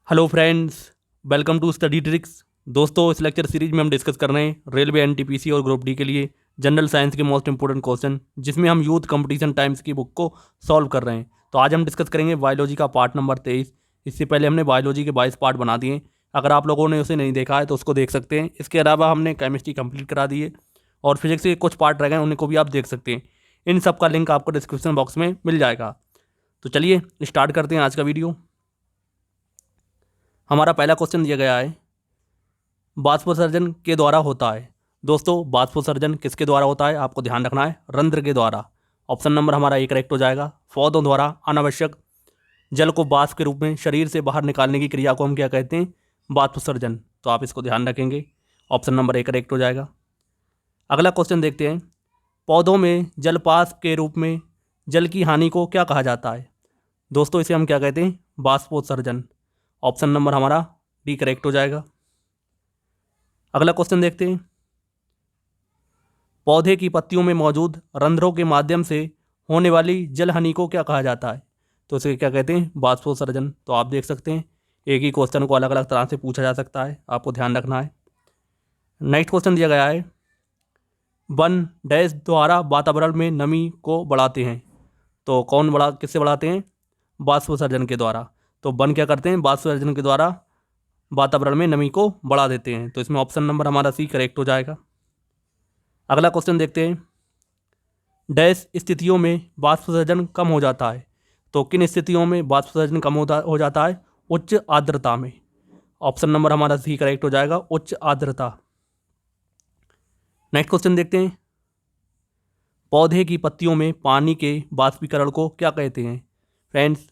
Hello friends, welcome to study tricks. दोस्तों, इस lecture series में हम डिस्कस कर रहे हैं रेलवे एनटीपीसी और ग्रुप डी के लिए जनरल साइंस के मोस्ट इंपोर्टेंट क्वेश्चन, जिसमें हम यूथ कंपटीशन टाइम्स की बुक को सॉल्व कर रहे हैं। तो आज हम डिस्कस करेंगे बायोलॉजी का पार्ट नंबर 23। इससे पहले हमने बायोलॉजी के 22 पार्ट बना दिए। अगर आप लोगों ने उसे नहीं देखा है तो उसको देख सकते हैं। इसके अलावा हमने केमिस्ट्री कंप्लीट करा दी है और फिजिक्स के कुछ पार्ट रह गए, उनको भी आप देख सकते हैं। इन सब का लिंक आपको डिस्क्रिप्शन बॉक्स में मिल जाएगा। तो चलिए स्टार्ट करते हैं आज का वीडियो। हमारा पहला क्वेश्चन दिया गया है, बाष्पोत्सर्जन के द्वारा होता है। दोस्तों, बाष्पोत्सर्जन किसके द्वारा होता है? आपको ध्यान रखना है, रंध्र के द्वारा। ऑप्शन नंबर हमारा ए करेक्ट हो जाएगा। पौधों द्वारा अनावश्यक जल को वाष्प के रूप में शरीर से बाहर निकालने की क्रिया को हम क्या कहते हैं? बाष्पोत्सर्जन। तो आप इसको ध्यान रखेंगे, ऑप्शन नंबर ए करेक्ट हो जाएगा। अगला क्वेश्चन देखते हैं, पौधों में जलपास के रूप में जल की हानि को क्या कहा जाता है? दोस्तों, इसे हम क्या कहते हैं? बाष्पोत्सर्जन। ऑप्शन नंबर हमारा डी करेक्ट हो जाएगा। अगला क्वेश्चन देखते हैं, पौधे की पत्तियों में मौजूद रंध्रों के माध्यम से होने वाली जल हानि को क्या कहा जाता है? तो इसे क्या कहते हैं? बाष्पोत्सर्जन। तो आप देख सकते हैं, एक ही क्वेश्चन को अलग अलग तरह से पूछा जा सकता है, आपको ध्यान रखना है। नेक्स्ट क्वेश्चन दिया गया है, वन डैश द्वारा वातावरण में नमी को बढ़ाते हैं। तो कौन किससे बढ़ाते हैं? बाष्पोत्सर्जन के द्वारा। तो वन क्या करते हैं? बाष्पोत्सर्जन के द्वारा वातावरण में नमी को बढ़ा देते हैं। तो इसमें ऑप्शन नंबर हमारा सी करेक्ट हो जाएगा। अगला क्वेश्चन देखते हैं, डैश स्थितियों में बाष्पोत्सर्जन कम हो जाता है। तो किन स्थितियों में बाष्पोत्सर्जन कम हो जाता है? उच्च आर्द्रता में। ऑप्शन नंबर हमारा सी करेक्ट हो जाएगा, उच्च आर्द्रता। नेक्स्ट क्वेश्चन देखते हैं, पौधे की पत्तियों में पानी के बाष्पीकरण को क्या कहते हैं? फ्रेंड्स,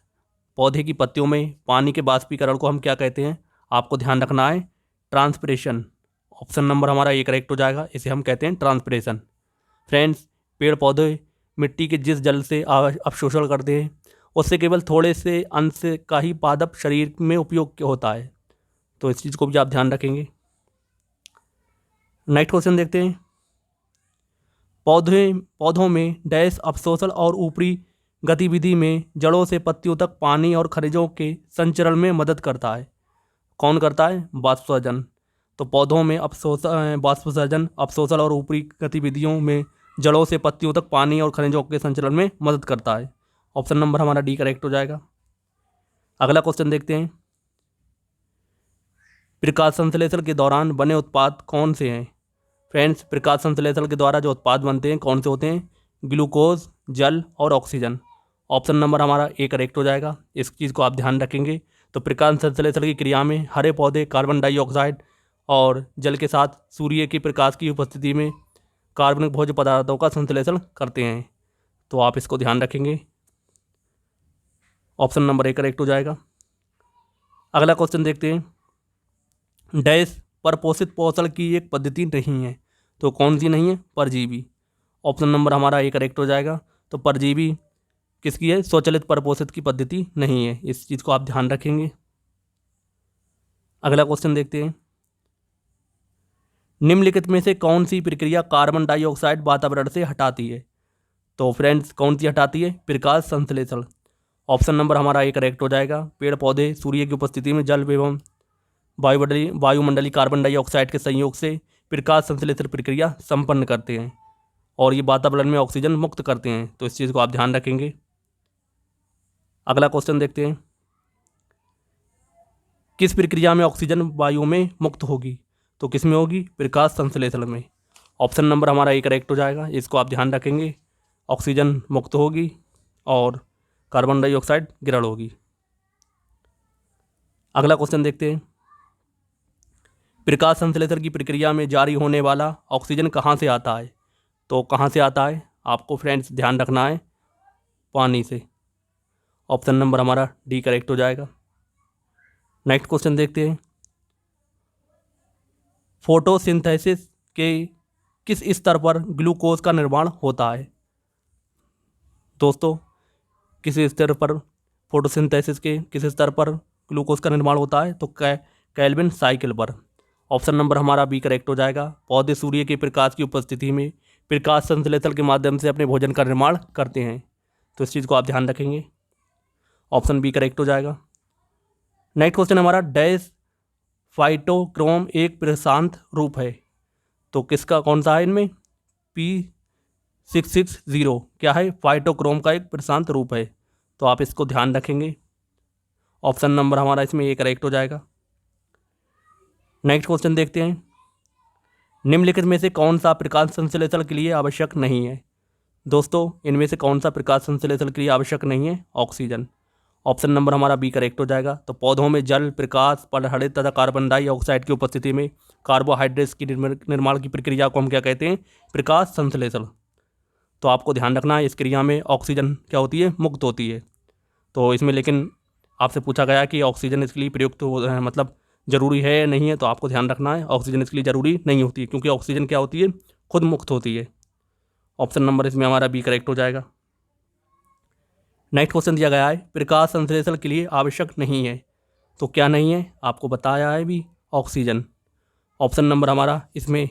पौधे की पत्तियों में पानी के बाष्पीकरण को हम क्या कहते हैं? आपको ध्यान रखना है, ट्रांसपिरेशन। ऑप्शन नंबर हमारा ये करेक्ट हो जाएगा, इसे हम कहते हैं ट्रांसपिरेशन। फ्रेंड्स, पेड़ पौधे मिट्टी के जिस जल से अवशोषण करते हैं, उससे केवल थोड़े से अंश का ही पादप शरीर में उपयोग होता है। तो इस चीज़ को भी आप ध्यान रखेंगे। नेक्स्ट क्वेश्चन देखते हैं, पौधों में डैश अवशोषण और ऊपरी गतिविधि में जड़ों से पत्तियों तक पानी और खनिजों के संचरण में मदद करता है। कौन करता है? बाष्पोत्सर्जन। तो पौधों में बाष्पोत्सर्जन, अवशोषण और ऊपरी गतिविधियों में जड़ों से पत्तियों तक पानी और खनिजों के संचरण में मदद करता है। ऑप्शन नंबर हमारा डी करेक्ट हो जाएगा। अगला क्वेश्चन देखते हैं, प्रकाश संश्लेषण के दौरान बने उत्पाद कौन से हैं? फ्रेंड्स, प्रकाश संश्लेषण के द्वारा जो उत्पाद बनते हैं कौन से होते हैं? ग्लूकोज, जल और ऑक्सीजन। ऑप्शन नंबर हमारा ए करेक्ट हो जाएगा। इस चीज़ को आप ध्यान रखेंगे। तो प्रकाश संश्लेषण की क्रिया में हरे पौधे कार्बन डाइऑक्साइड और जल के साथ सूर्य के प्रकाश की उपस्थिति में कार्बनिक भोज्य पदार्थों का संश्लेषण करते हैं। तो आप इसको ध्यान रखेंगे, ऑप्शन नंबर ए करेक्ट हो जाएगा। अगला क्वेश्चन देखते हैं, डैश पर पोषित पोषण की एक पद्धति नहीं है। तो कौन सी नहीं है? परजीवी। ऑप्शन नंबर हमारा ए करेक्ट हो जाएगा। तो परजीवी किसकी है? स्वचालित परपोषित की पद्धति नहीं है। इस चीज़ को आप ध्यान रखेंगे। अगला क्वेश्चन देखते हैं, निम्नलिखित में से कौन सी प्रक्रिया कार्बन डाइऑक्साइड वातावरण से हटाती है? तो फ्रेंड्स, कौन सी हटाती है? प्रकाश संश्लेषण। ऑप्शन नंबर हमारा ए करेक्ट हो जाएगा। पेड़ पौधे सूर्य की उपस्थिति में जल एवं वायुमंडलीय कार्बन डाइऑक्साइड के संयोग से प्रकाश संश्लेषण प्रक्रिया संपन्न करते हैं और ये वातावरण में ऑक्सीजन मुक्त करते हैं। तो इस चीज़ को आप ध्यान रखेंगे। अगला क्वेश्चन देखते हैं, किस प्रक्रिया में ऑक्सीजन वायु में मुक्त होगी? तो किस में होगी? प्रकाश संश्लेषण में। ऑप्शन नंबर हमारा ए करेक्ट हो जाएगा। इसको आप ध्यान रखेंगे, ऑक्सीजन मुक्त होगी और कार्बन डाइऑक्साइड ग्रहण होगी। अगला क्वेश्चन देखते हैं, प्रकाश संश्लेषण की प्रक्रिया में जारी होने वाला ऑक्सीजन कहाँ से आता है? तो कहाँ से आता है? आपको फ्रेंड्स ध्यान रखना है, पानी से। ऑप्शन नंबर हमारा डी करेक्ट हो जाएगा। नेक्स्ट क्वेश्चन देखते हैं, फोटोसिंथेसिस के किस स्तर पर ग्लूकोज का निर्माण होता है? दोस्तों, किस स्तर पर फोटोसिंथेसिस के किस स्तर पर ग्लूकोज का निर्माण होता है? तो केल्विन साइकिल पर। ऑप्शन नंबर हमारा बी करेक्ट हो जाएगा। पौधे सूर्य के प्रकाश की उपस्थिति में प्रकाश संश्लेषण के माध्यम से अपने भोजन का निर्माण करते हैं। तो इस चीज़ को आप ध्यान रखेंगे, ऑप्शन बी करेक्ट हो जाएगा। नेक्स्ट क्वेश्चन हमारा डैश फाइटोक्रोम एक प्रशांत रूप है, तो किसका कौन सा है इनमें? P660 क्या है? फाइटोक्रोम का एक प्रशांत रूप है, तो आप इसको ध्यान रखेंगे। ऑप्शन नंबर हमारा इसमें ए करेक्ट हो जाएगा। नेक्स्ट क्वेश्चन देखते हैं, निम्नलिखित में से कौन सा प्रकाश संश्लेषण के लिए आवश्यक नहीं है? दोस्तों इनमें से कौन सा प्रकाश संश्लेषण के लिए आवश्यक नहीं है? ऑक्सीजन। ऑप्शन नंबर हमारा बी करेक्ट हो जाएगा। तो पौधों में जल, प्रकाश, पलहरित तथा कार्बन डाइऑक्साइड की उपस्थिति में कार्बोहाइड्रेट्स की निर्माण की प्रक्रिया को हम क्या कहते हैं? प्रकाश संश्लेषण। तो आपको ध्यान रखना है इस क्रिया में ऑक्सीजन क्या होती है? मुक्त होती है। तो इसमें लेकिन आपसे पूछा गया कि ऑक्सीजन इसके लिए प्रयुक्त मतलब ज़रूरी है या नहीं है, तो आपको ध्यान रखना है ऑक्सीजन इसके लिए ज़रूरी नहीं होती है, क्योंकि ऑक्सीजन क्या होती है? खुद मुक्त होती है। ऑप्शन नंबर इसमें हमारा बी करेक्ट हो जाएगा। नेक्स्ट क्वेश्चन दिया गया है, प्रकाश संश्लेषण के लिए आवश्यक नहीं है, तो क्या नहीं है? आपको बताया है भी, ऑक्सीजन। ऑप्शन नंबर हमारा इसमें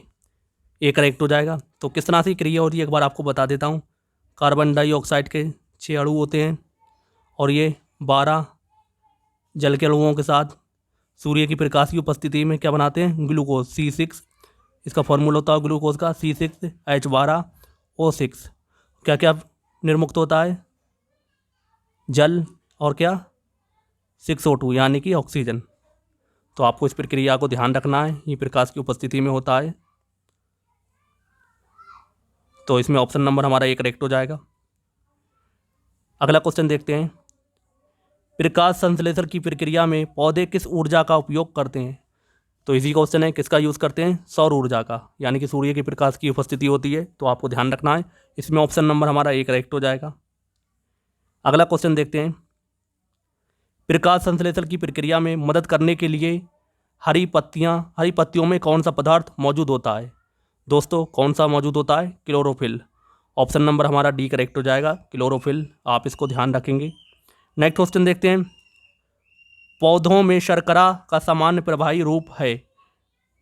ए करेक्ट हो जाएगा। तो किस तरह से क्रिया होती है एक बार आपको बता देता हूँ। कार्बन डाइऑक्साइड के 6 अणु होते हैं और ये 12 जल के अणुओं के साथ सूर्य की प्रकाश की उपस्थिति में क्या बनाते हैं? Glucose C6। इसका फॉर्मूला होता है ग्लूकोज का C6H12O6। क्या क्या निर्मुक्त होता है? जल और क्या? 6O2 यानी कि ऑक्सीजन। तो आपको इस प्रक्रिया को ध्यान रखना है, ये प्रकाश की उपस्थिति में होता है। तो इसमें ऑप्शन नंबर हमारा ए करेक्ट हो जाएगा। अगला क्वेश्चन देखते हैं, प्रकाश संश्लेषण की प्रक्रिया में पौधे किस ऊर्जा का उपयोग करते हैं? तो इसी क्वेश्चन है, किसका यूज़ करते हैं? सौर ऊर्जा का, यानी कि सूर्य के प्रकाश की उपस्थिति होती है। तो आपको ध्यान रखना है, इसमें ऑप्शन नंबर हमारा ए करेक्ट हो जाएगा। अगला क्वेश्चन देखते हैं, प्रकाश संश्लेषण की प्रक्रिया में मदद करने के लिए हरी पत्तियों में कौन सा पदार्थ मौजूद होता है? दोस्तों कौन सा मौजूद होता है? क्लोरोफिल। ऑप्शन नंबर हमारा डी करेक्ट हो जाएगा, क्लोरोफिल। आप इसको ध्यान रखेंगे। नेक्स्ट क्वेश्चन देखते हैं, पौधों में शर्करा का सामान्य प्रवाही रूप है,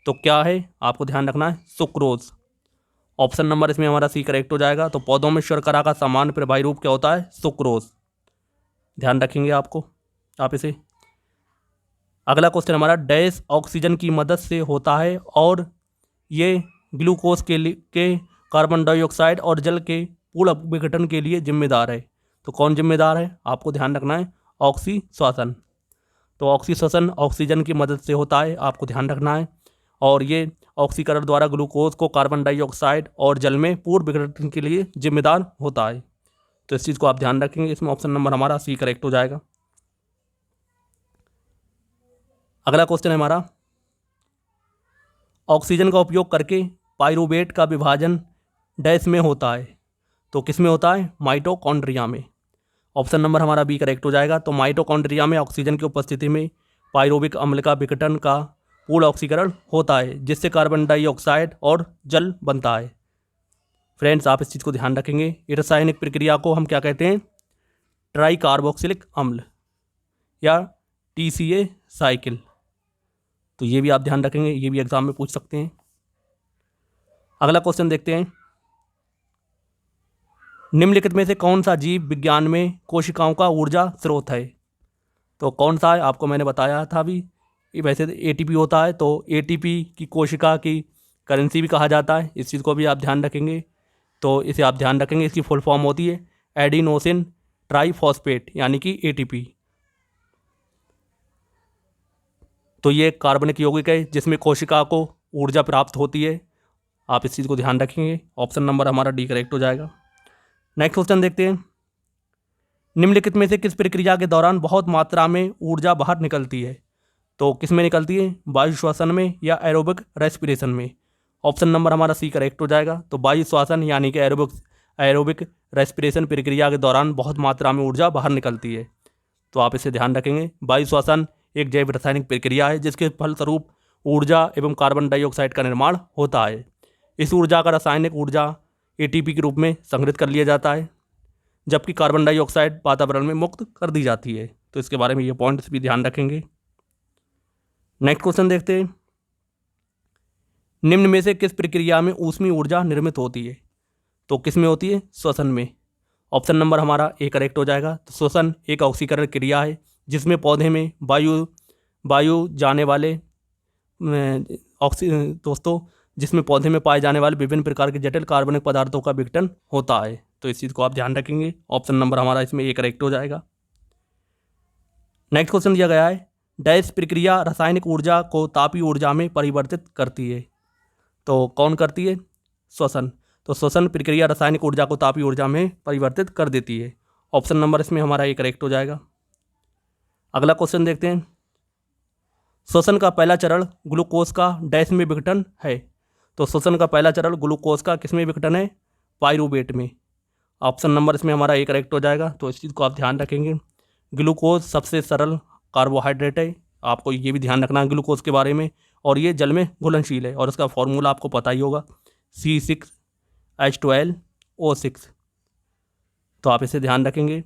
तो क्या है? आपको ध्यान रखना है, सुक्रोज। ऑप्शन नंबर इसमें हमारा सी करेक्ट हो जाएगा। तो पौधों में शर्करा का सामान्य प्रवाही रूप क्या होता है? सुक्रोज। ध्यान रखेंगे आप इसे। अगला क्वेश्चन हमारा, डैश ऑक्सीजन की मदद से होता है और ये ग्लूकोज के कार्बन डाइऑक्साइड और जल के पूर्ण विघटन के लिए जिम्मेदार है। तो कौन जिम्मेदार है? आपको ध्यान रखना है, ऑक्सीश्वासन। तो ऑक्सीश्वासन ऑक्सीजन की मदद से होता है, आपको ध्यान रखना है। और ये ऑक्सीकरण द्वारा ग्लूकोज को कार्बन डाइऑक्साइड और जल में पूर्ण विघटन के लिए जिम्मेदार होता है। तो इस चीज़ को आप ध्यान रखेंगे। इसमें ऑप्शन नंबर हमारा सी करेक्ट हो जाएगा। अगला क्वेश्चन है हमारा, ऑक्सीजन का उपयोग करके पाइरूवेट का विभाजन डैश में होता है, तो किस में होता है? माइटोकॉन्ड्रिया में। ऑप्शन नंबर हमारा बी करेक्ट हो जाएगा। तो माइटोकॉन्ड्रिया में ऑक्सीजन की उपस्थिति में पाइरूविक अम्ल का विघटन का पूर्ण ऑक्सीकरण होता है, जिससे कार्बन डाइऑक्साइड और जल बनता है। फ्रेंड्स आप इस चीज़ को ध्यान रखेंगे। इस रासायनिक प्रक्रिया को हम क्या कहते हैं? ट्राई कार्बोक्सिलिक अम्ल या TCA साइकिल। तो ये भी आप ध्यान रखेंगे, ये भी एग्जाम में पूछ सकते हैं। अगला क्वेश्चन देखते हैं, निम्नलिखित में से कौन सा जीव विज्ञान में कोशिकाओं का ऊर्जा स्रोत है? तो कौन सा है? आपको मैंने बताया था अभी, ये वैसे ATP होता है। तो ATP की कोशिका की करेंसी भी कहा जाता है, इस चीज़ को भी आप ध्यान रखेंगे। तो इसे आप ध्यान रखेंगे, इसकी फुल फॉर्म होती है एडिनोसिन ट्राईफॉस्फेट यानी कि ATP। तो ये कार्बनिक यौगिक है जिसमें कोशिका को ऊर्जा प्राप्त होती है, आप इस चीज़ को ध्यान रखेंगे। ऑप्शन नंबर हमारा डी करेक्ट हो जाएगा। नेक्स्ट क्वेश्चन देखते हैं, निम्नलिखित में से किस प्रक्रिया के दौरान बहुत मात्रा में ऊर्जा बाहर निकलती है? तो किस में निकलती है? वायु श्वसन में या एरोबिक रेस्पिरेशन में? ऑप्शन नंबर हमारा सी करेक्ट हो जाएगा। तो वायु श्वसन यानी कि एरोबिक रेस्पिरेशन प्रक्रिया के दौरान बहुत मात्रा में ऊर्जा बाहर निकलती है, तो आप इसे ध्यान रखेंगे। वायु श्वसन एक जैव रासायनिक प्रक्रिया है जिसके फलस्वरूप ऊर्जा एवं कार्बन डाइऑक्साइड का निर्माण होता है। इस ऊर्जा का रासायनिक ऊर्जा ATP के रूप में संग्रहित कर लिया जाता है, जबकि कार्बन डाइऑक्साइड वातावरण में मुक्त कर दी जाती है। तो इसके बारे में ये पॉइंट्स भी ध्यान रखेंगे। नेक्स्ट क्वेश्चन देखते हैं, निम्न में से किस प्रक्रिया में ऊष्मीय ऊर्जा निर्मित होती है? तो किस में होती है? श्वसन में। ऑप्शन नंबर हमारा ए करेक्ट हो जाएगा। तो श्वसन एक ऑक्सीकरण क्रिया है जिसमें पौधे में वायु वायु जाने वाले दोस्तों जिसमें पौधे में पाए जाने वाले विभिन्न प्रकार के जटिल कार्बनिक पदार्थों का विघटन होता है। तो इस चीज़ को आप ध्यान रखेंगे। ऑप्शन नंबर हमारा इसमें ए करेक्ट हो जाएगा। नेक्स्ट क्वेश्चन दिया गया है, डैश प्रक्रिया रासायनिक ऊर्जा को तापीय ऊर्जा में परिवर्तित करती है। तो कौन करती है? श्वसन। तो श्वसन प्रक्रिया रासायनिक ऊर्जा को तापीय ऊर्जा में परिवर्तित कर देती है। ऑप्शन नंबर इसमें हमारा ए करेक्ट हो जाएगा। अगला क्वेश्चन देखते हैं, श्वसन का पहला चरण ग्लूकोज का डैश में विघटन है। तो श्वसन का पहला चरण ग्लूकोज का किस में विघटन है? पाइरूवेट में। ऑप्शन नंबर इसमें हमारा ए करेक्ट हो जाएगा। तो इस चीज़ को आप ध्यान रखेंगे। ग्लूकोज सबसे सरल कार्बोहाइड्रेट है, आपको ये भी ध्यान रखना है ग्लूकोज के बारे में, और ये जल में घुलनशील है और इसका फॉर्मूला आपको पता ही होगा C6H12O6। तो आप इसे ध्यान रखेंगे।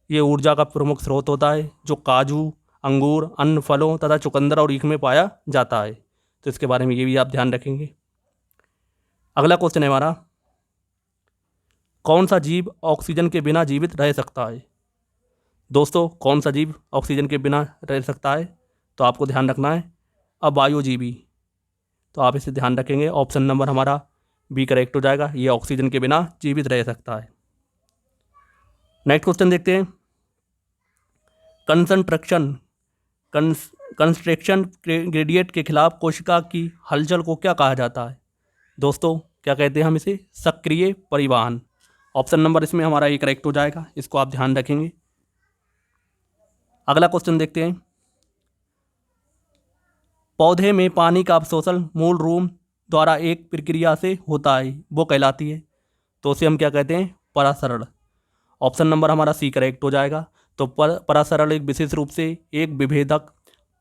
ये ऊर्जा का प्रमुख स्रोत होता है जो काजू, अंगूर, अन्य फलों तथा चुकंदर और ईख में पाया जाता है। तो इसके बारे में ये भी आप ध्यान रखेंगे। अगला क्वेश्चन है हमारा, कौन सा जीव ऑक्सीजन के बिना जीवित रह सकता है? दोस्तों कौन सा जीव ऑक्सीजन के बिना रह सकता है? तो आपको ध्यान रखना है अबायोजीवी। तो आप इसे ध्यान रखेंगे। ऑप्शन नंबर हमारा बी करेक्ट हो जाएगा। ये ऑक्सीजन के बिना जीवित रह सकता है। नेक्स्ट क्वेश्चन देखते हैं, कंस्ट्रक्शन ग्रेडियंट के खिलाफ कोशिका की हलचल को क्या कहा जाता है? दोस्तों क्या कहते हैं हम इसे? सक्रिय परिवहन। ऑप्शन नंबर इसमें हमारा ये करेक्ट हो जाएगा। इसको आप ध्यान रखेंगे। अगला क्वेश्चन देखते हैं, पौधे में पानी का अवशोषण मूल रूप द्वारा एक प्रक्रिया से होता है, वो कहलाती है। तो उसे हम क्या कहते हैं? परासरण। ऑप्शन नंबर हमारा सी करेक्ट हो जाएगा। तो परासरण एक विशेष रूप से एक विभेदक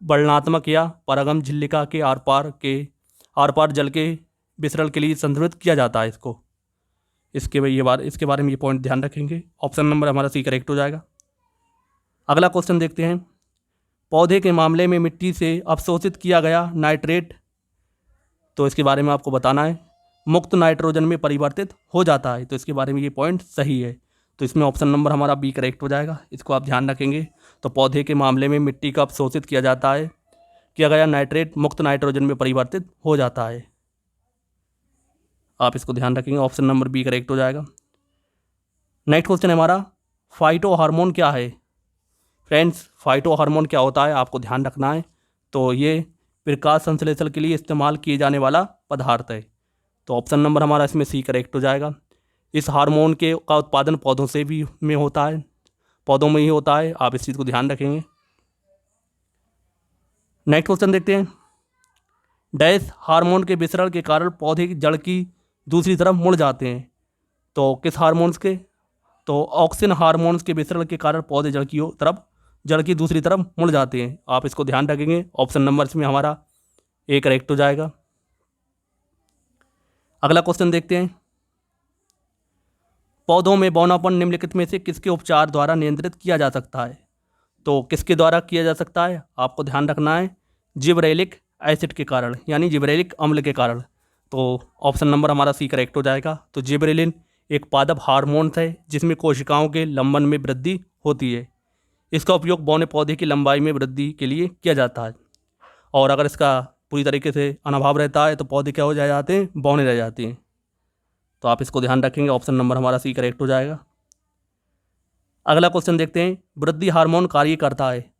वर्णनात्मक या परागम झिल्लिका के आर पार जल के विसरण के लिए संदर्भित किया जाता है इसको। इसके बारे में ये पॉइंट ध्यान रखेंगे। ऑप्शन नंबर हमारा सी करेक्ट हो जाएगा। अगला क्वेश्चन देखते हैं, पौधे के मामले में मिट्टी से अवशोषित किया गया नाइट्रेट, तो इसके बारे में आपको बताना है, मुक्त नाइट्रोजन में परिवर्तित हो जाता है। तो इसके बारे में ये पॉइंट सही है। तो इसमें ऑप्शन नंबर हमारा बी करेक्ट हो जाएगा। इसको आप ध्यान रखेंगे। तो पौधे के मामले में मिट्टी का अवशोषित किया गया नाइट्रेट मुक्त नाइट्रोजन में परिवर्तित हो जाता है। आप इसको ध्यान रखेंगे। ऑप्शन नंबर बी करेक्ट हो जाएगा। नेक्स्ट क्वेश्चन है हमारा, फाइटो हार्मोन क्या है? फ्रेंड्स फाइटो हार्मोन क्या होता है आपको ध्यान रखना है। तो ये प्रकाश संश्लेषण के लिए इस्तेमाल किए जाने वाला पदार्थ है। तो ऑप्शन नंबर हमारा इसमें सी करेक्ट हो जाएगा। इस हार्मोन का उत्पादन पौधों में होता है, पौधों में ही होता है। आप इस चीज़ को ध्यान रखेंगे। नेक्स्ट क्वेश्चन देखते हैं, डैश हार्मोन के विसरण के कारण पौधे की जड़ की दूसरी तरफ मुड़ जाते हैं। तो किस हार्मोन्स के? तो ऑक्सिन हार्मोन्स के विसरण के कारण पौधे जड़ की दूसरी तरफ मुड़ जाते हैं। आप इसको ध्यान रखेंगे। ऑप्शन नंबर इसमें हमारा ए करेक्ट हो जाएगा। अगला क्वेश्चन देखते हैं, पौधों में बौनापन निम्नलिखित में से किसके उपचार द्वारा नियंत्रित किया जा सकता है? तो किसके द्वारा किया जा सकता है आपको ध्यान रखना है, जिबरेलिक एसिड के कारण, यानी जिबरेलिक अम्ल के कारण। तो ऑप्शन नंबर हमारा सी करेक्ट हो जाएगा। तो जिबरेलिन एक पादप हार्मोन है जिसमें कोशिकाओं के लंबन में वृद्धि होती है। इसका उपयोग बौने पौधे की लंबाई में वृद्धि के लिए किया जाता है, और अगर इसका पूरी तरीके से अभाव रहता है तो पौधे क्या हो जाते हैं? बौने रह जाते हैं। तो आप इसको ध्यान रखेंगे। ऑप्शन नंबर हमारा सी करेक्ट हो जाएगा। अगला क्वेश्चन देखते हैं, वृद्धि हार्मोन कार्य करता है।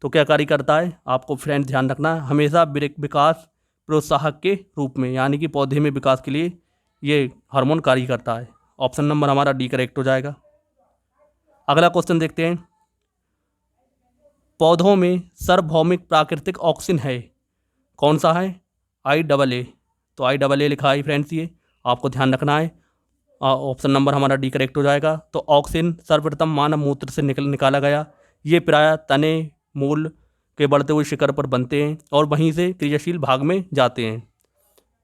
तो क्या कार्य करता है आपको फ्रेंड ध्यान रखना है, हमेशा विकास प्रोत्साहक के रूप में, यानी कि पौधे में विकास के लिए ये हार्मोन कार्य करता है। ऑप्शन नंबर हमारा डी करेक्ट हो जाएगा। अगला क्वेश्चन देखते हैं, पौधों में सार्वभौमिक प्राकृतिक ऑक्सीजन है, कौन सा है? IA। तो IA लिखा है फ्रेंड्स, ये आपको ध्यान रखना है। ऑप्शन नंबर हमारा डी करेक्ट हो जाएगा। तो ऑक्सीजन सर्वप्रथम मानव मूत्र से निकाला गया। ये प्रायः तने मूल के बढ़ते हुए शिखर पर बनते हैं और वहीं से क्रियाशील भाग में जाते हैं।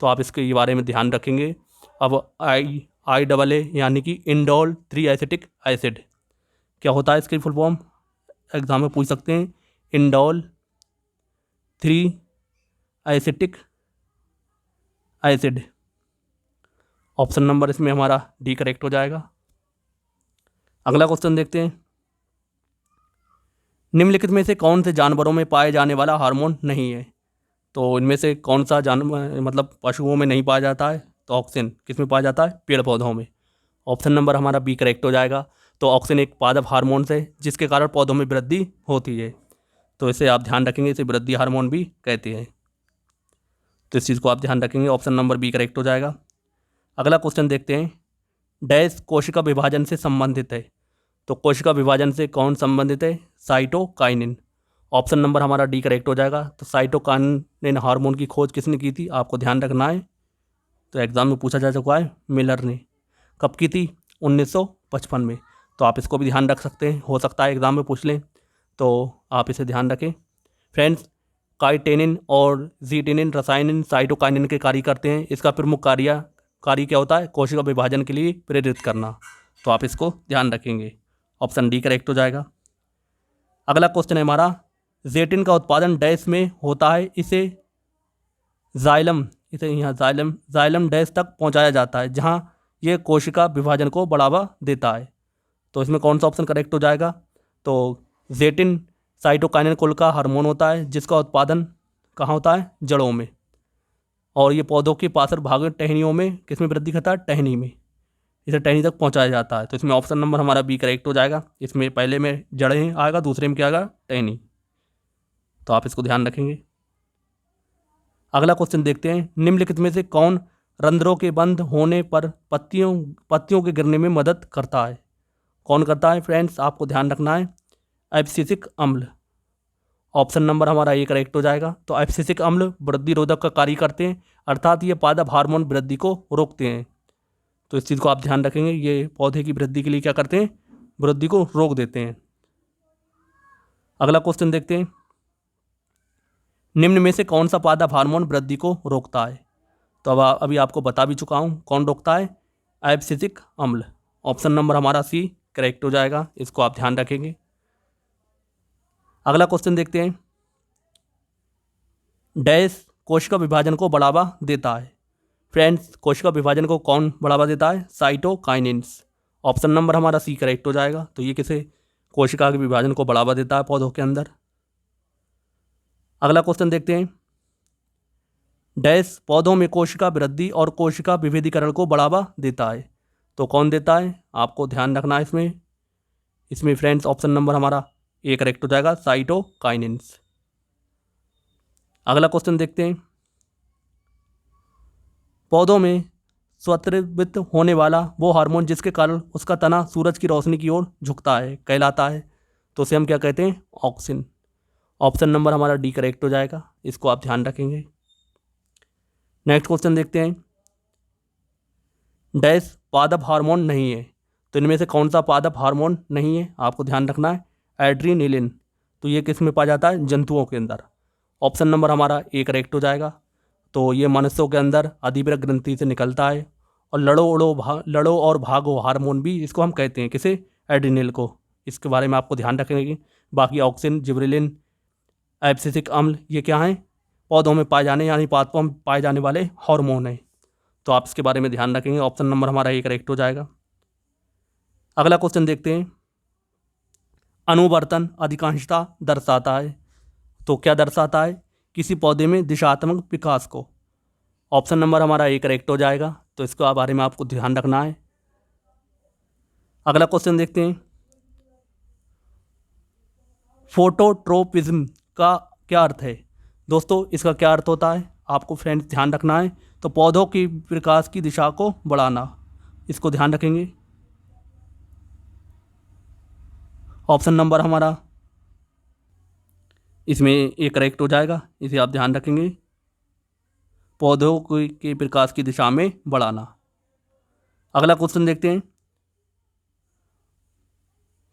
तो आप इसके बारे में ध्यान रखेंगे। अब IA यानी कि इंडोल 3 एसिटिक एसिड क्या होता है? इसकी फुल फॉर्म एग्जाम में पूछ सकते हैं। Indole 3 acetic acid. Option number इसमें हमारा डी करेक्ट हो जाएगा। अगला क्वेश्चन देखते हैं, निम्नलिखित में से कौन से जानवरों में पाए जाने वाला हार्मोन नहीं है? तो इनमें से कौन सा जानवर मतलब पशुओं में नहीं पाया जाता है? तो ऑक्सिन किस में पाया जाता है? पेड़ पौधों में। ऑप्शन नंबर हमारा बी करेक्ट हो जाएगा। तो ऑक्सिन एक पादप हार्मोन है जिसके कारण पौधों में वृद्धि होती है, तो इसे आप ध्यान रखेंगे, इसे वृद्धि हार्मोन भी कहते हैं। तो इस चीज़ को आप ध्यान रखेंगे, ऑप्शन नंबर बी करेक्ट हो जाएगा। अगला क्वेश्चन देखते हैं, डैश कोशिका विभाजन से संबंधित है। तो कोशिका विभाजन से कौन संबंधित है? साइटोकाइनिन। ऑप्शन नंबर हमारा डी करेक्ट हो जाएगा। तो साइटोकाइनिन हार्मोन की खोज किसने की थी? आपको ध्यान रखना है, तो एग्जाम में पूछा जा चुका है, मिलर ने। कब की थी? 1955 में। तो आप इसको भी ध्यान रख सकते हैं, हो सकता है एग्जाम में पूछ लें, तो आप इसे ध्यान रखें। फ्रेंड्स, काइटेनिन और जीटेनिन रसायनिन साइटोकाइनिन के कार्य करते हैं। इसका प्रमुख कार्य क्या होता है? कोशिका विभाजन के लिए प्रेरित करना। तो आप इसको ध्यान रखेंगे, ऑप्शन डी करेक्ट हो जाएगा। अगला क्वेश्चन है हमारा, जेटिन का उत्पादन डैश में होता है, इसे यहाँ जाइलम डैश तक पहुँचाया जाता है जहाँ ये कोशिका विभाजन को बढ़ावा देता है। तो इसमें कौन सा ऑप्शन करेक्ट हो जाएगा? तो जेटिन साइटोकाइनिन कुल का हार्मोन होता है जिसका उत्पादन कहाँ होता है? जड़ों में। और ये पौधों के पार्श्व भाग टहनियों में किस में वृद्धि करता है? टहनी में। इसे टहनी तक पहुंचाया जाता है। तो इसमें ऑप्शन नंबर हमारा बी करेक्ट हो जाएगा। इसमें पहले में जड़ें आएगा, दूसरे में क्या आएगा? टहनी। तो आप इसको ध्यान रखेंगे। अगला क्वेश्चन देखते हैं, निम्नलिखित में से कौन रंध्रों के बंद होने पर पत्तियों के गिरने में मदद करता है? कौन करता है फ्रेंड्स? आपको ध्यान रखना है, एब्सिसिक अम्ल। ऑप्शन नंबर हमारा ए करेक्ट हो जाएगा। तो एब्सिसिक अम्ल वृद्धि रोधक का कार्य करते हैं, अर्थात ये पादप हार्मोन वृद्धि को रोकते हैं। तो इस चीज़ को आप ध्यान रखेंगे, ये पौधे की वृद्धि के लिए क्या करते हैं? वृद्धि को रोक देते हैं। अगला क्वेश्चन देखते हैं, निम्न में से कौन सा पादप हार्मोन वृद्धि को रोकता है? तो अब अभी आपको बता भी चुका हूँ कौन रोकता है, एब्सिसिक अम्ल। ऑप्शन नंबर हमारा सी करेक्ट हो जाएगा, इसको आप ध्यान रखेंगे। अगला क्वेश्चन देखते हैं, डैश कोशिका विभाजन को बढ़ावा देता है। फ्रेंड्स, कोशिका विभाजन को कौन बढ़ावा देता है? साइटोकाइनिन्स। ऑप्शन नंबर हमारा सी करेक्ट हो जाएगा। तो ये किसे कोशिका के विभाजन को बढ़ावा देता है पौधों के अंदर। अगला क्वेश्चन देखते हैं, डैश पौधों में कोशिका वृद्धि और कोशिका विभेदीकरण को बढ़ावा देता है। तो कौन देता है? आपको ध्यान रखना है इसमें फ्रेंड्स ऑप्शन नंबर हमारा ए करेक्ट हो जाएगा, साइटोकाइनिन्स। अगला क्वेश्चन देखते हैं, पौधों में स्वतंत्र होने वाला वो हार्मोन जिसके कारण उसका तना सूरज की रोशनी की ओर झुकता है कहलाता है। तो उसे हम क्या कहते हैं? ऑक्सिन। ऑप्शन नंबर हमारा डी करेक्ट हो जाएगा, इसको आप ध्यान रखेंगे। नेक्स्ट क्वेश्चन देखते हैं, डैश पादप हार्मोन नहीं है। तो इनमें से कौन सा पादप हार्मोन नहीं है? आपको ध्यान रखना है, एड्रीनेलिन। तो ये किस में पाया जाता है? जंतुओं के अंदर। ऑप्शन नंबर हमारा ए करेक्ट हो जाएगा। तो ये मनुष्यों के अंदर अधिवृक्क ग्रंथि से निकलता है। और लड़ो और भागो हार्मोन भी इसको हम कहते हैं, किसे? एड्रीनल को। इसके बारे में आपको ध्यान रखेंगे। बाकी ऑक्सिन, जिब्रेलिन, एब्सिसिक अम्ल ये क्या हैं? पौधों में पाए जाने यानी पादपों में पाए जाने वाले हार्मोन हैं। तो आप इसके बारे में ध्यान रखेंगे, ऑप्शन नंबर हमारा ए करेक्ट हो जाएगा। अगला क्वेश्चन देखते हैं, अनुवर्तन अधिकांशता दर्शाता है। तो क्या दर्शाता है? किसी पौधे में दिशात्मक विकास को। ऑप्शन नंबर हमारा ए करेक्ट हो जाएगा। तो इसके बारे में आपको ध्यान रखना है। अगला क्वेश्चन देखते हैं, फोटोट्रोपिज्म का क्या अर्थ है? दोस्तों, इसका क्या अर्थ होता है आपको फ्रेंड्स ध्यान रखना है। तो पौधों की विकास की दिशा को बढ़ाना, इसको ध्यान रखेंगे। ऑप्शन नंबर हमारा इसमें ए करेक्ट हो जाएगा, इसे आप ध्यान रखेंगे, पौधों के विकास की दिशा में बढ़ाना। अगला क्वेश्चन देखते हैं,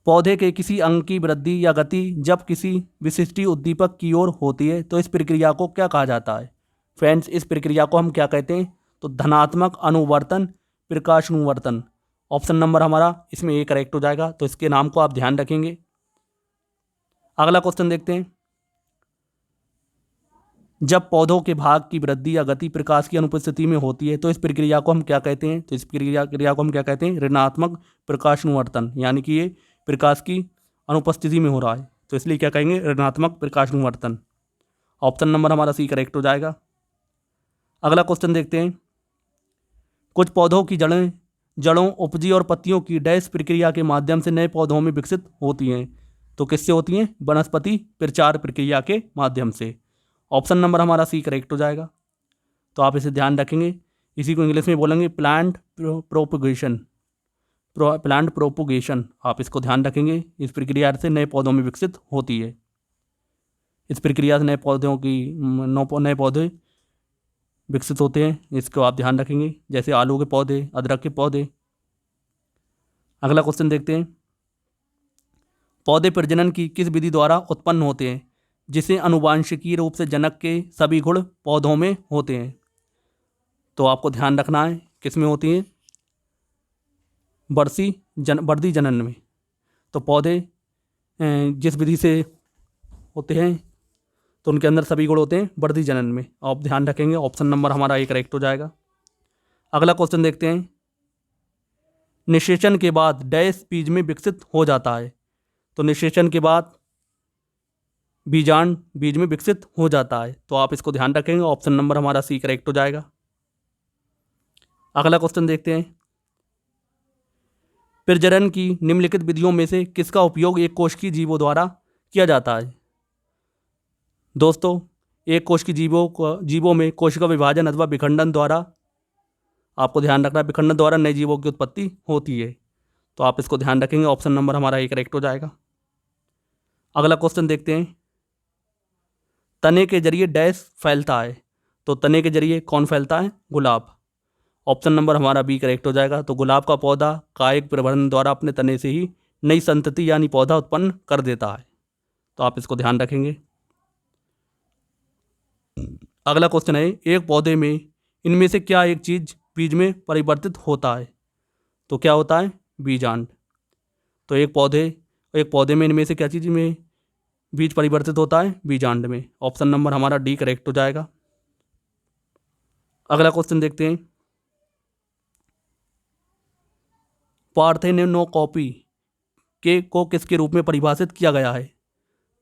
पौधे के किसी अंग की वृद्धि या गति जब किसी विशिष्ट उद्दीपक की ओर होती है तो इस प्रक्रिया को क्या कहा जाता है? फ्रेंड्स, इस प्रक्रिया को हम क्या कहते हैं? तो धनात्मक अनुवर्तन, प्रकाशानुवर्तन। ऑप्शन नंबर हमारा इसमें ए करेक्ट हो जाएगा। तो इसके नाम को आप ध्यान रखेंगे। अगला क्वेश्चन देखते हैं, जब पौधों के भाग की वृद्धि या गति प्रकाश की अनुपस्थिति में होती है तो इस प्रक्रिया को हम क्या कहते हैं? तो इस क्रिया को हम क्या कहते हैं? ऋणात्मक प्रकाशानुवर्तन, यानी कि ये प्रकाश की अनुपस्थिति में हो रहा है तो इसलिए क्या कहेंगे, ऋणात्मक प्रकाश विवर्तन। ऑप्शन नंबर हमारा सी करेक्ट हो जाएगा। अगला क्वेश्चन देखते हैं। कुछ पौधों की जड़ों उपजी और पत्तियों की डैश प्रक्रिया के माध्यम से नए पौधों में विकसित होती हैं। तो किससे होती हैं, वनस्पति प्रचार प्रक्रिया के माध्यम से। ऑप्शन नंबर हमारा सी करेक्ट हो जाएगा। तो आप इसे ध्यान रखेंगे, इसी को इंग्लिश में बोलेंगे प्लांट प्रोपगेशन। प्लांट प्रोपोगेशन, आप इसको ध्यान रखेंगे। इस प्रक्रिया से नए पौधों में विकसित होती है। इस प्रक्रिया से नए पौधे विकसित होते हैं, इसको आप ध्यान रखेंगे, जैसे आलू के पौधे, अदरक के पौधे। अगला क्वेश्चन देखते हैं। पौधे प्रजनन की किस विधि द्वारा उत्पन्न होते हैं जिसे आनुवांशिकीय रूप से जनक के सभी गुण पौधों में होते हैं। तो आपको ध्यान रखना है किस में होती हैं, वर्दी जनन में। तो पौधे जिस विधि से होते हैं तो उनके अंदर सभी गुण होते हैं वर्दी जनन में। आप ध्यान रखेंगे, ऑप्शन नंबर हमारा ए करेक्ट हो जाएगा। अगला क्वेश्चन देखते हैं। निषेचन के बाद डैश बीज में विकसित हो जाता है। तो निषेचन के बाद बीजांड बीज में विकसित हो जाता है। तो आप इसको ध्यान रखेंगे, ऑप्शन नंबर हमारा सी करेक्ट हो जाएगा। अगला क्वेश्चन देखते हैं। प्रजनन की निम्नलिखित विधियों में से किसका उपयोग एक कोशिकीय जीवों द्वारा किया जाता है। दोस्तों, एक कोशिकीय जीवों में कोशिका विभाजन अथवा विखंडन द्वारा, आपको ध्यान रखना है, विखंडन द्वारा नए जीवों की उत्पत्ति होती है। तो आप इसको ध्यान रखेंगे, ऑप्शन नंबर हमारा ए करेक्ट हो जाएगा। अगला क्वेश्चन देखते हैं। तने के जरिए डैश फैलता है। तो तने के जरिए कौन फैलता है, गुलाब। ऑप्शन नंबर हमारा बी करेक्ट हो जाएगा। तो गुलाब का पौधा कायिक प्रवर्धन द्वारा अपने तने से ही नई संतति यानी पौधा उत्पन्न कर देता है। तो आप इसको ध्यान रखेंगे। अगला क्वेश्चन है, एक पौधे में इनमें से क्या एक चीज बीज में परिवर्तित होता है। तो क्या होता है, बीजांड। तो एक पौधे में इनमें से क्या चीज में बीज परिवर्तित होता है, बीजांड में। ऑप्शन नंबर हमारा डी करेक्ट हो जाएगा। अगला क्वेश्चन देखते हैं। पार्थेनोकॉपी को किसके रूप में परिभाषित किया गया है।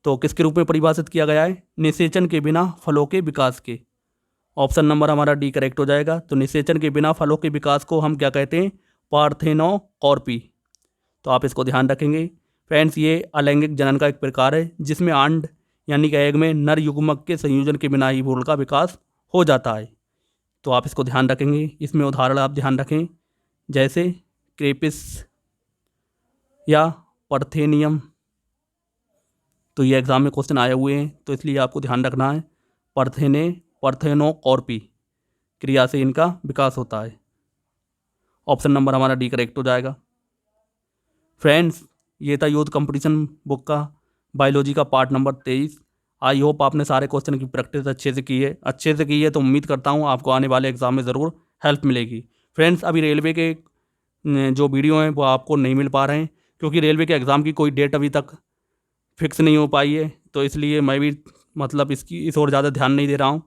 तो किसके रूप में परिभाषित किया गया है, निषेचन के बिना फलों के विकास के। ऑप्शन नंबर हमारा डी करेक्ट हो जाएगा। तो निषेचन के बिना फलों के विकास को हम क्या कहते हैं, पार्थेनोकॉर्पी। तो आप इसको ध्यान रखेंगे। फ्रेंड्स, ये अलैंगिक जनन का एक प्रकार है जिसमें अंड यानी कि एग में नर युग्मक के संयोजन के बिना ही भ्रूण का विकास हो जाता है। तो आप इसको ध्यान रखेंगे। इसमें उदाहरण आप ध्यान रखें, जैसे क्रेपिस या पार्थेनियम। तो ये एग्जाम में क्वेश्चन आए हुए हैं, तो इसलिए आपको ध्यान रखना है, पार्थेनोकॉर्पी क्रिया से इनका विकास होता है। ऑप्शन नंबर हमारा डी करेक्ट हो जाएगा। फ्रेंड्स, ये था यूथ कंपटीशन बुक का बायोलॉजी का पार्ट नंबर 23। आई होप आपने सारे क्वेश्चन की प्रैक्टिस अच्छे से की है। तो उम्मीद करता हूँ आपको आने वाले एग्जाम में ज़रूर हेल्प मिलेगी। फ्रेंड्स, अभी रेलवे के जो वीडियो हैं वो आपको नहीं मिल पा रहे हैं क्योंकि रेलवे के एग्ज़ाम की कोई डेट अभी तक फिक्स नहीं हो पाई है। तो इसलिए मैं भी इस और ज़्यादा ध्यान नहीं दे रहा हूँ।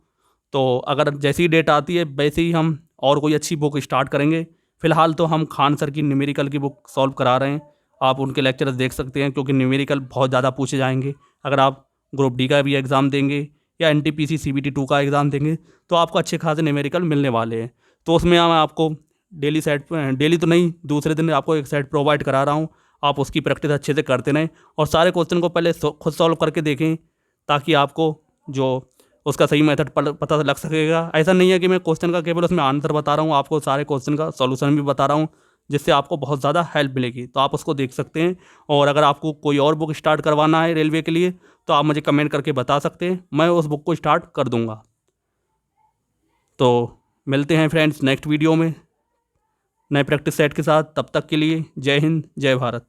तो अगर जैसी डेट आती है वैसे ही हम और कोई अच्छी बुक स्टार्ट करेंगे। फ़िलहाल तो हम खान सर की न्यूमेरिकल की बुक सॉल्व करा रहे हैं, आप उनके लेक्चर्स देख सकते हैं क्योंकि न्यूमेरिकल बहुत ज़्यादा पूछे जाएंगे। अगर आप ग्रुप डी का भी एग्ज़ाम देंगे या NTPC CBT 2 का एग्ज़ाम देंगे तो आपको अच्छे खासे न्यूमेरिकल मिलने वाले हैं। तो उसमें मैं आपको डेली तो नहीं, दूसरे दिन आपको एक सेट प्रोवाइड करा रहा हूँ। आप उसकी प्रैक्टिस अच्छे से करते रहें और सारे क्वेश्चन को पहले खुद सॉल्व करके देखें ताकि आपको जो उसका सही मेथड पता लग सकेगा। ऐसा नहीं है कि मैं क्वेश्चन का केवल उसमें आंसर बता रहा हूँ, आपको सारे क्वेश्चन का सॉल्यूशन भी बता रहा हूँ जिससे आपको बहुत ज़्यादा हेल्प मिलेगी। तो आप उसको देख सकते हैं। और अगर आपको कोई और बुक स्टार्ट करवाना है रेलवे के लिए तो आप मुझे कमेंट करके बता सकते हैं, मैं उस बुक को स्टार्ट कर दूँगा। तो मिलते हैं फ्रेंड्स नेक्स्ट वीडियो में नए प्रैक्टिस सेट के साथ। तब तक के लिए जय हिंद, जय भारत।